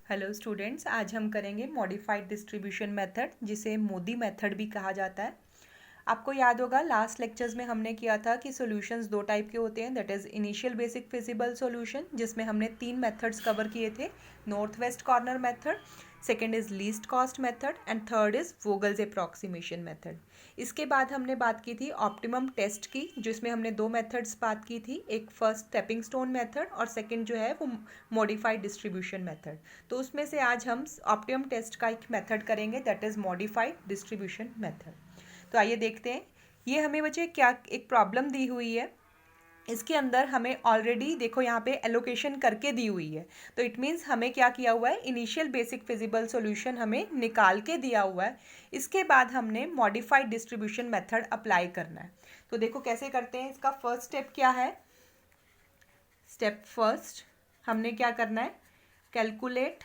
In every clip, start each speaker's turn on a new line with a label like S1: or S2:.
S1: Hello students, आज हम करेंगे मॉडिफाइड डिस्ट्रीब्यूशन मेथड, जिसे मोदी मेथड भी कहा जाता है। आपको याद होगा लास्ट लेक्चर्स में हमने किया था कि सॉल्यूशंस दो टाइप के होते हैं, that is initial basic feasible solution, जिसमें हमने 3 मेथड्स कवर किए थे। North west corner method, second is least cost method and third is Vogel's approximation method. इसके बाद हमने बात की थी ऑप्टिमम टेस्ट की, जिसमें हमने 2 मेथड्स बात की थी, एक फर्स्ट स्टेपिंग स्टोन मेथड और सेकेंड जो है वो मॉडिफाइड डिस्ट्रीब्यूशन मेथड। तो उसमें से आज हम ऑप्टिमम टेस्ट का एक मेथड करेंगे, that is modified distribution method. तो आइए देखते हैं, ये हमें मुझे क्या एक प्रॉब्लम दी हुई है। इसके अंदर हमें ऑलरेडी देखो यहाँ पे एलोकेशन करके दी हुई है, तो इट मीन्स हमें क्या किया हुआ है, इनिशियल बेसिक फिजिबल सॉल्यूशन हमें निकाल के दिया हुआ है। इसके बाद हमने मॉडिफाइड डिस्ट्रीब्यूशन मेथड अप्लाई करना है। तो देखो कैसे करते हैं। इसका फर्स्ट स्टेप क्या है। स्टेप फर्स्ट हमने क्या करना है, calculate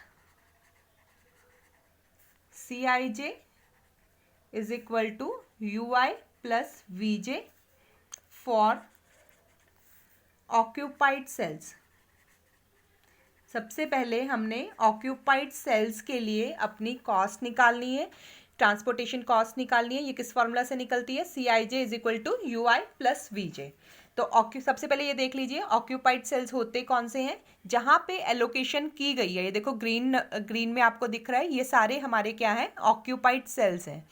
S1: CIJ is equal to UI plus VJ for occupied cells. सबसे पहले हमने ऑक्यूपाइड सेल्स के लिए अपनी कॉस्ट निकालनी है, ट्रांसपोर्टेशन कॉस्ट निकालनी है। ये किस फॉर्मूला से निकलती है, CIJ is equal to UI plus VJ। तो सबसे पहले ये देख लीजिए ऑक्यूपाइड सेल्स होते कौन से हैं, जहाँ पे एलोकेशन की गई है। ये देखो ग्रीन में आपको दिख रहा है, ये सारे हमारे क्या हैं, ऑक्यूपाइड सेल्स हैं।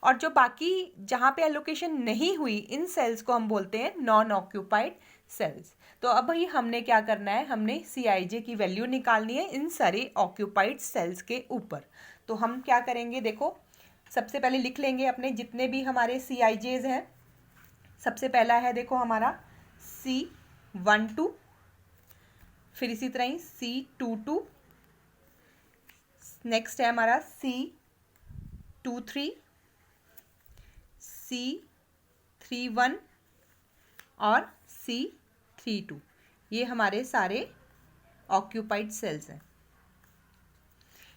S1: और जो बाकी जहाँ पे एलोकेशन नहीं हुई, इन सेल्स को हम बोलते हैं नॉन ऑक्यूपाइड सेल्स। तो अब भाई हमने क्या करना है, हमने CIJ की वैल्यू निकालनी है इन सारे ऑक्यूपाइड सेल्स के ऊपर। तो हम क्या करेंगे, देखो सबसे पहले लिख लेंगे अपने जितने भी हमारे CIJs हैं। सबसे पहला है देखो हमारा C12, फिर इसी तरह ही C22, नेक्स्ट है हमारा C23, C31 और C32। ये हमारे सारे ऑक्यूपाइड सेल्स हैं।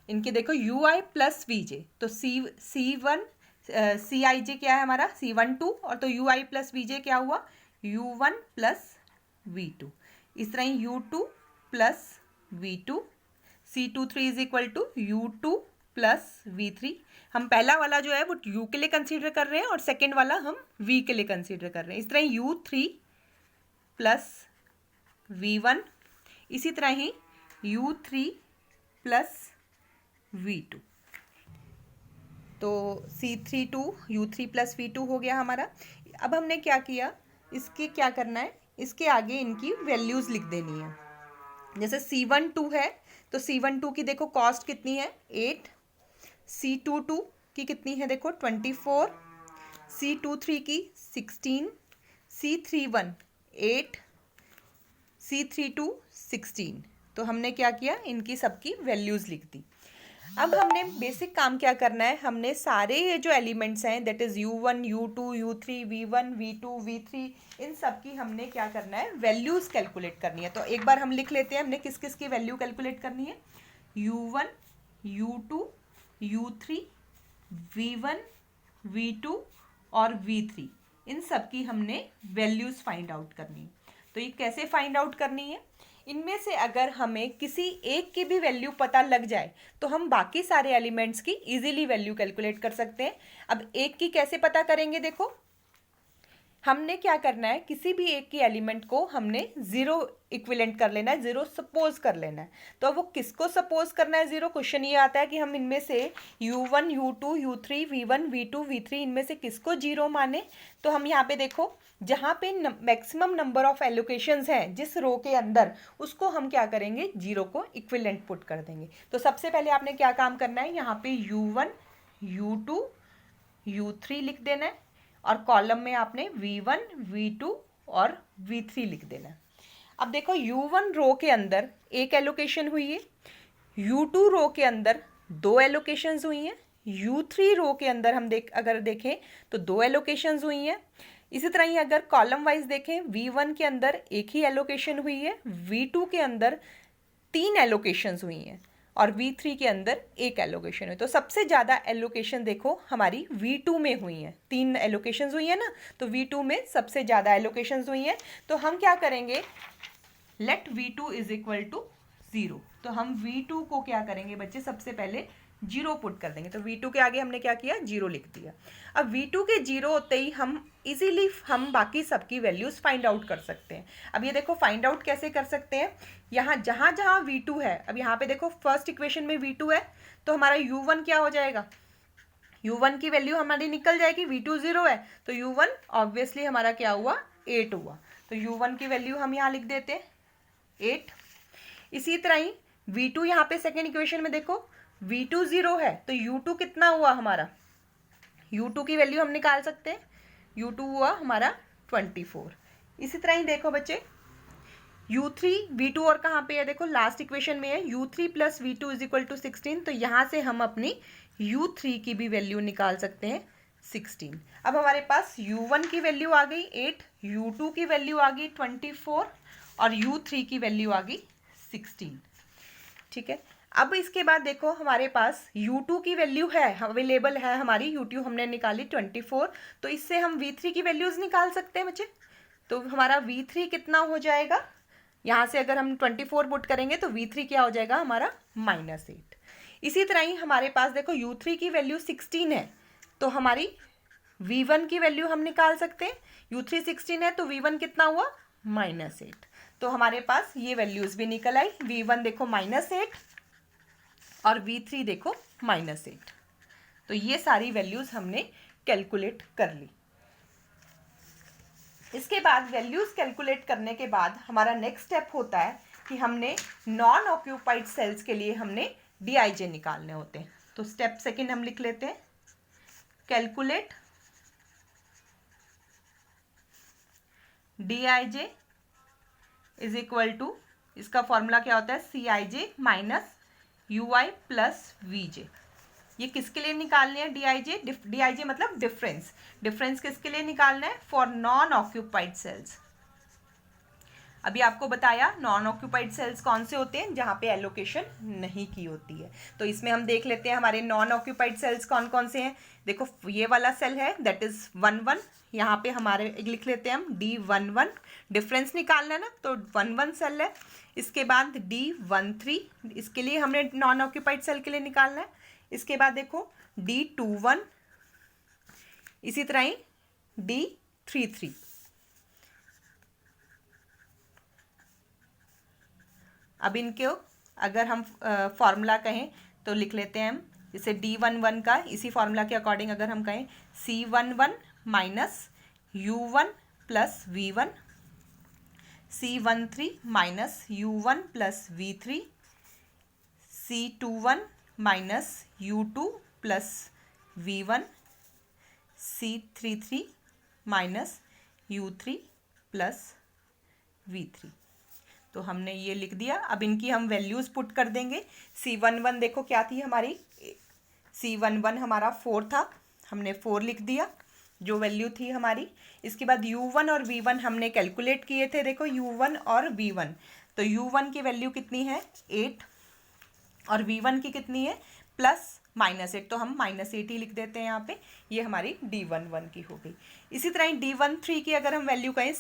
S1: इनके देखो UI प्लस VJ, तो C1 CIJ क्या है हमारा, C12, और तो UI प्लस VJ क्या हुआ, U1 प्लस V2। इस तरह ही U2 plus V2, C23 is equal to U2 plus V3। हम पहला वाला जो है वो U के लिए कंसीडर कर रहे हैं और सेकेंड वाला हम V के लिए कंसीडर कर रहे हैं। इस तरह U3 प्लस V1, इसी तरह ही U3 प्लस V2। तो C32 U3 प्लस V2 हो गया हमारा। अब हमने क्या किया, इसके क्या करना है, इसके आगे इनकी वैल्यूज़ लिख देनी है। जैसे C12 है तो C12 की देखो कॉस्ट कितनी है, 8। C22 की कितनी है देखो, 24। C23 की 16, C31 8, C32 16। तो हमने क्या किया, इनकी सबकी वैल्यूज़ लिख दी। अब हमने बेसिक काम क्या करना है, हमने सारे ये जो एलिमेंट्स हैं, that is U1 U2 U3 V1 V2 V3, इन सब की हमने क्या करना है, वैल्यूज़ कैलकुलेट करनी है। तो एक बार हम लिख लेते हैं हमने किस किस की वैल्यू कैलकुलेट करनी है। U1 U2 U3 V1 V2 और V3, इन सब की हमने वैल्यूज़ फाइंड आउट करनी है। तो ये कैसे फाइंड आउट करनी है, इनमें से अगर हमें किसी एक की भी वैल्यू पता लग जाए तो हम बाकी सारे एलिमेंट्स की इजीली वैल्यू कैलकुलेट कर सकते हैं। अब एक की कैसे पता करेंगे, देखो हमने क्या करना है, किसी भी एक की एलिमेंट को हमने जीरो इक्विवेलेंट कर लेना है, जीरो सपोज कर लेना है। तो वो किसको सपोज करना है जीरो, क्वेश्चन ये आता है कि हम इनमें से U1 U2 U3 V1 V2 V3 इनमें से किसको जीरो माने। तो हम यहाँ पे देखो जहाँ पे मैक्सिमम नंबर ऑफ एलोकेशंस हैं जिस रो के अंदर, उसको हम क्या करेंगे, जीरो को इक्विवेलेंट पुट कर देंगे। तो सबसे पहले आपने क्या काम करना है, यहाँ पे U1 U2 U3 लिख देना है और कॉलम में आपने V1 V2 और V3 लिख देना है। अब देखो U1 रो के अंदर एक एलोकेशन हुई है, U2 रो के अंदर 2 एलोकेशंस हुई हैं, U3 रो के अंदर हम अगर देखें तो 2 एलोकेशंस हुई हैं। इसी तरह ही अगर कॉलम वाइज देखें, V1 के अंदर एक ही एलोकेशन हुई है, V2 के अंदर 3 एलोकेशंस हुई हैं और V3 के अंदर एक एलोकेशन है। तो सबसे ज़्यादा एलोकेशन देखो हमारी V2 में हुई हैं, 3 एलोकेशंस हुई है ना, तो V2 में सबसे ज़्यादा एलोकेशंस हुई हैं। तो हम क्या करेंगे, late V2 is equal to 0। तो हम V2 को क्या करेंगे बच्चे, सबसे पहले 0 पुट कर देंगे। तो V2 के आगे हमने क्या किया, 0 लिख दिया। अब V2 के 0 होते ही हम इजीली हम बाकी सबकी वैल्यूज़ फाइंड आउट कर सकते हैं। अब ये देखो फाइंड आउट कैसे कर सकते हैं, यहाँ जहाँ जहाँ V2 है, अब यहाँ पे देखो फर्स्ट इक्वेशन में V2 है, तो हमारा U1 क्या हो जाएगा, U1 की वैल्यू हमारी निकल जाएगी। V2 0 है तो U1 ऑब्वियसली हमारा क्या हुआ, 8 हुआ। तो U1 की वैल्यू हम यहाँ लिख देते हैं 8। इसी तरह ही V2 यहाँ पे सेकेंड इक्वेशन में देखो V2 0 है तो U2 कितना हुआ हमारा, U2 की वैल्यू हम निकाल सकते हैं, U2 हुआ हमारा 24। इसी तरह ही देखो बच्चे U3 V2 और कहाँ पे है, देखो लास्ट इक्वेशन में है U3 plus V2 is equal to 16। तो यहाँ से हम अपनी U3 की भी वैल्यू निकाल सकते हैं 16। अब हमारे पास U1 की वैल्यू आ गई 8, U2 की वैल्यू आ गई 24 और U3 की वैल्यू आ गई 16। ठीक है, अब इसके बाद देखो हमारे पास U2 की वैल्यू है, अवेलेबल है हमारी, U2 हमने निकाली 24। तो इससे हम V3 की वैल्यूज निकाल सकते हैं बच्चे। तो हमारा V3 कितना हो जाएगा, यहाँ से अगर हम 24 पुट करेंगे तो V3 क्या हो जाएगा हमारा -8। इसी तरह ही हमारे पास देखो U3 की वैल्यू 16 है तो हमारी V1 की वैल्यू हम निकाल सकते हैं। U3 16 है तो V1 कितना हुआ, -8। तो हमारे पास ये वैल्यूज भी निकल आई। V1 देखो -8 और V3 देखो -8। तो ये सारी वैल्यूज हमने कैलकुलेट कर ली। इसके बाद वैल्यूज कैलकुलेट करने के बाद हमारा नेक्स्ट स्टेप होता है कि हमने नॉन ऑक्यूपाइड सेल्स के लिए हमने DIJ निकालने होते हैं। तो स्टेप सेकंड हम लिख लेते हैं, calculate DIJ is equal to, इसका फॉर्मूला क्या होता है, CIJ minus UI plus VJ। ये किसके लिए निकालने हैं DIJ मतलब डिफरेंस किसके लिए निकालना है, फॉर नॉन ऑक्यूपाइड सेल्स। अभी आपको बताया नॉन ऑक्यूपाइड सेल्स कौन से होते हैं, जहाँ पे एलोकेशन नहीं की होती है। तो इसमें हम देख लेते हैं हमारे नॉन ऑक्यूपाइड सेल्स कौन कौन से हैं। देखो ये वाला सेल है दैट इज 1 यहाँ पे हमारे लिख लेते हैं हम D11, डिफरेंस निकालना है ना, तो 1 सेल है। इसके बाद D13, इसके लिए हमने नॉन ऑक्यूपाइड सेल के लिए निकालना है। इसके बाद देखो D21, इसी तरह ही D33। अब इनके अगर हम फॉर्मूला कहें तो लिख लेते हैं हम, जैसे D11 का इसी फॉर्मूला के अकॉर्डिंग अगर हम कहें C11 minus U1 plus V1, C13 minus U1 plus V3, C21 minus U2 plus V1, C33 minus U3 plus V3। तो हमने ये लिख दिया। अब इनकी हम वैल्यूज़ पुट कर देंगे। C11 देखो क्या थी हमारी, C11 हमारा 4 था, हमने 4 लिख दिया जो वैल्यू थी हमारी। इसके बाद U1 और V1 हमने कैलकुलेट किए थे, देखो U1 और V1। तो U1 की वैल्यू कितनी है 8 और V1 की कितनी है +-8, तो हम -8 ही लिख देते हैं यहाँ पे। ये हमारी D11 की हो गई। इसी तरह D13 की अगर हम वैल्यू कहें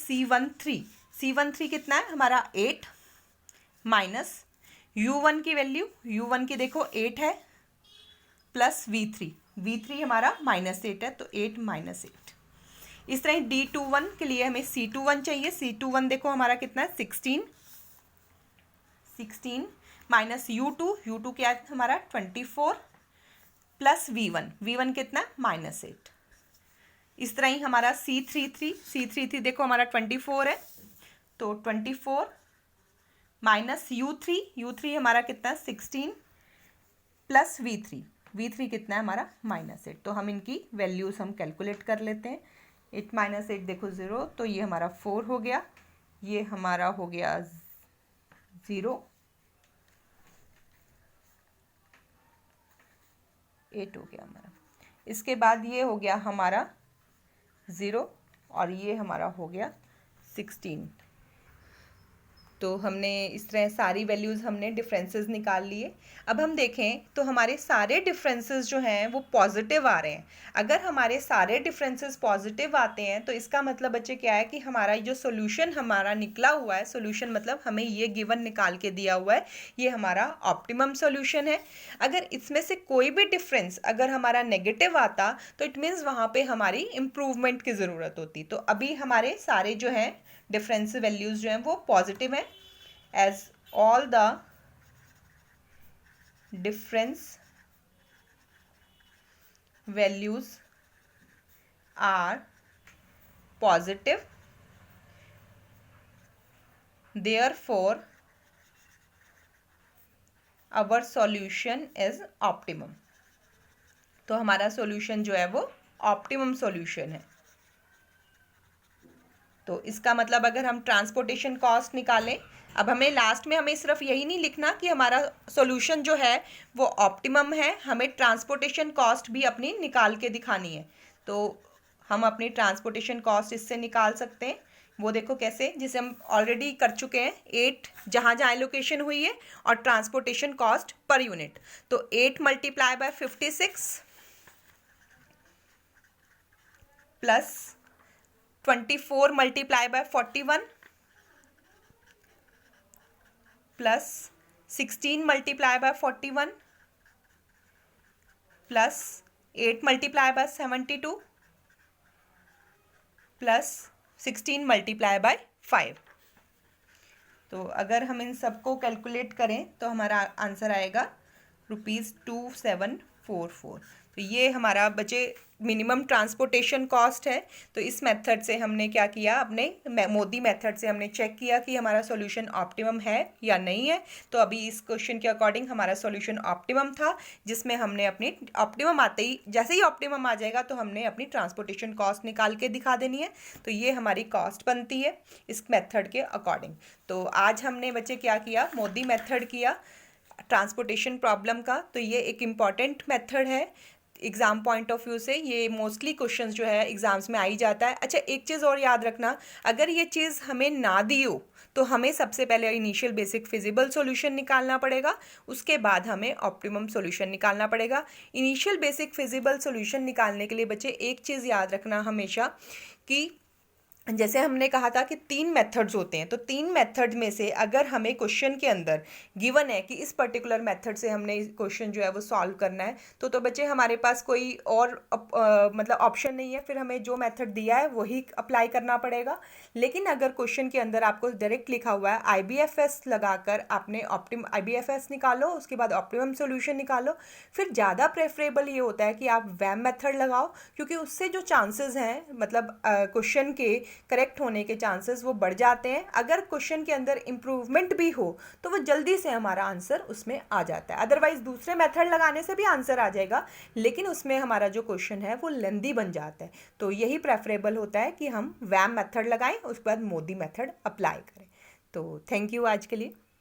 S1: C13 कितना है हमारा 8 माइनस U1 की वैल्यू, U1 की देखो 8 है प्लस V3 हमारा -8 है, तो 8 -8। इस तरह D21 के लिए हमें C21 चाहिए। C21 देखो हमारा कितना है 16 माइनस U2 क्या है हमारा 24 प्लस V1 कितना है -8। इस तरह ही हमारा C33 देखो हमारा 24 है, तो 24 माइनस U3 हमारा कितना है 16 प्लस V3 कितना है हमारा -8। तो हम इनकी वैल्यूज हम कैलकुलेट कर लेते हैं। 8 -8 देखो 0, तो ये हमारा 4 हो गया, ये हमारा हो गया 0, 8 हो गया हमारा। इसके बाद ये हो गया हमारा 0 और ये हमारा हो गया 16। तो हमने इस तरह सारी वैल्यूज़ हमने डिफरेंसेस निकाल लिए। अब हम देखें तो हमारे सारे डिफरेंसेस जो हैं वो पॉजिटिव आ रहे हैं। अगर हमारे सारे डिफरेंसेस पॉजिटिव आते हैं तो इसका मतलब बच्चे क्या है कि हमारा जो सोल्यूशन हमारा निकला हुआ है, सोल्यूशन मतलब हमें ये गिवन निकाल के दिया हुआ है, ये हमारा ऑप्टिमम सोल्यूशन है। अगर इसमें से कोई भी डिफरेंस अगर हमारा नेगेटिव आता तो इट मीन्स वहाँ पे हमारी इम्प्रूवमेंट की ज़रूरत होती। तो अभी हमारे सारे जो हैं डिफरेंस वैल्यूज़ जो हैं वो पॉजिटिव हैं, as all the difference values are positive, therefore our solution is optimum। तो हमारा सॉल्यूशन जो है वो ऑप्टिमम सॉल्यूशन है। तो इसका मतलब अगर हम ट्रांसपोर्टेशन कॉस्ट निकालें, अब हमें लास्ट में हमें सिर्फ यही नहीं लिखना कि हमारा सॉल्यूशन जो है वो ऑप्टिमम है, हमें ट्रांसपोर्टेशन कॉस्ट भी अपनी निकाल के दिखानी है। तो हम अपनी ट्रांसपोर्टेशन कॉस्ट इससे निकाल सकते हैं। वो देखो कैसे, जिसे हम ऑलरेडी कर चुके हैं, 8 जहाँ जहाँ एलोकेशन हुई है और ट्रांसपोर्टेशन कॉस्ट पर यूनिट। तो 8 multiply by 56 plus 24 multiply by 41 plus 16 multiply by 41 plus 8 multiply by 72 plus 16 multiply by 5। तो अगर हम इन सबको कैलकुलेट करें तो हमारा आंसर आएगा ₹2744। तो ये हमारा बचे मिनिमम ट्रांसपोर्टेशन कॉस्ट है। तो इस मेथड से हमने क्या किया, अपने मोदी मेथड से हमने चेक किया कि हमारा सॉल्यूशन ऑप्टिमम है या नहीं है। तो अभी इस क्वेश्चन के अकॉर्डिंग हमारा सॉल्यूशन ऑप्टिमम था, जिसमें हमने अपनी ऑप्टिमम आते ही, जैसे ही ऑप्टिमम आ जाएगा तो हमने अपनी ट्रांसपोर्टेशन कॉस्ट निकाल के दिखा देनी है। तो ये हमारी कॉस्ट बनती है इस मेथड के अकॉर्डिंग। तो आज हमने बच्चे क्या किया, मोदी मेथड किया ट्रांसपोर्टेशन प्रॉब्लम का। तो ये एक इम्पॉर्टेंट मेथड है एग्ज़ाम पॉइंट ऑफ व्यू से, ये मोस्टली क्वेश्चंस जो है एग्ज़ाम्स में आ ही जाता है। अच्छा, एक चीज़ और याद रखना, अगर ये चीज़ हमें ना दी हो तो हमें सबसे पहले इनिशियल बेसिक फिजिबल सॉल्यूशन निकालना पड़ेगा, उसके बाद हमें ऑप्टिमम सॉल्यूशन निकालना पड़ेगा। इनिशियल बेसिक फिजिबल सॉल्यूशन निकालने के लिए बच्चे एक चीज़ याद रखना हमेशा कि जैसे हमने कहा था कि 3 मेथड्स होते हैं, तो 3 मेथड में से अगर हमें क्वेश्चन के अंदर गिवन है कि इस पर्टिकुलर मेथड से हमने क्वेश्चन जो है वो सॉल्व करना है, तो बच्चे हमारे पास कोई और मतलब ऑप्शन नहीं है, फिर हमें जो मेथड दिया है वही अप्लाई करना पड़ेगा। लेकिन अगर क्वेश्चन के अंदर आपको डायरेक्ट लिखा हुआ है IBFS लगाकर आपने IBFS निकालो, उसके बाद ऑप्टिमम सोल्यूशन निकालो, फिर ज़्यादा प्रेफरेबल ये होता है कि आप वैम मेथड लगाओ, क्योंकि उससे जो चांसेस हैं, मतलब क्वेश्चन के करेक्ट होने के चांसेस वो बढ़ जाते हैं। अगर क्वेश्चन के अंदर इम्प्रूवमेंट भी हो तो वो जल्दी से हमारा आंसर उसमें आ जाता है। अदरवाइज दूसरे मेथड लगाने से भी आंसर आ जाएगा, लेकिन उसमें हमारा जो क्वेश्चन है वो लेंदी बन जाता है। तो यही प्रेफरेबल होता है कि हम वैम मेथड लगाएं, उसके बाद मोदी मेथड अप्लाई करें। तो थैंक यू आज के लिए।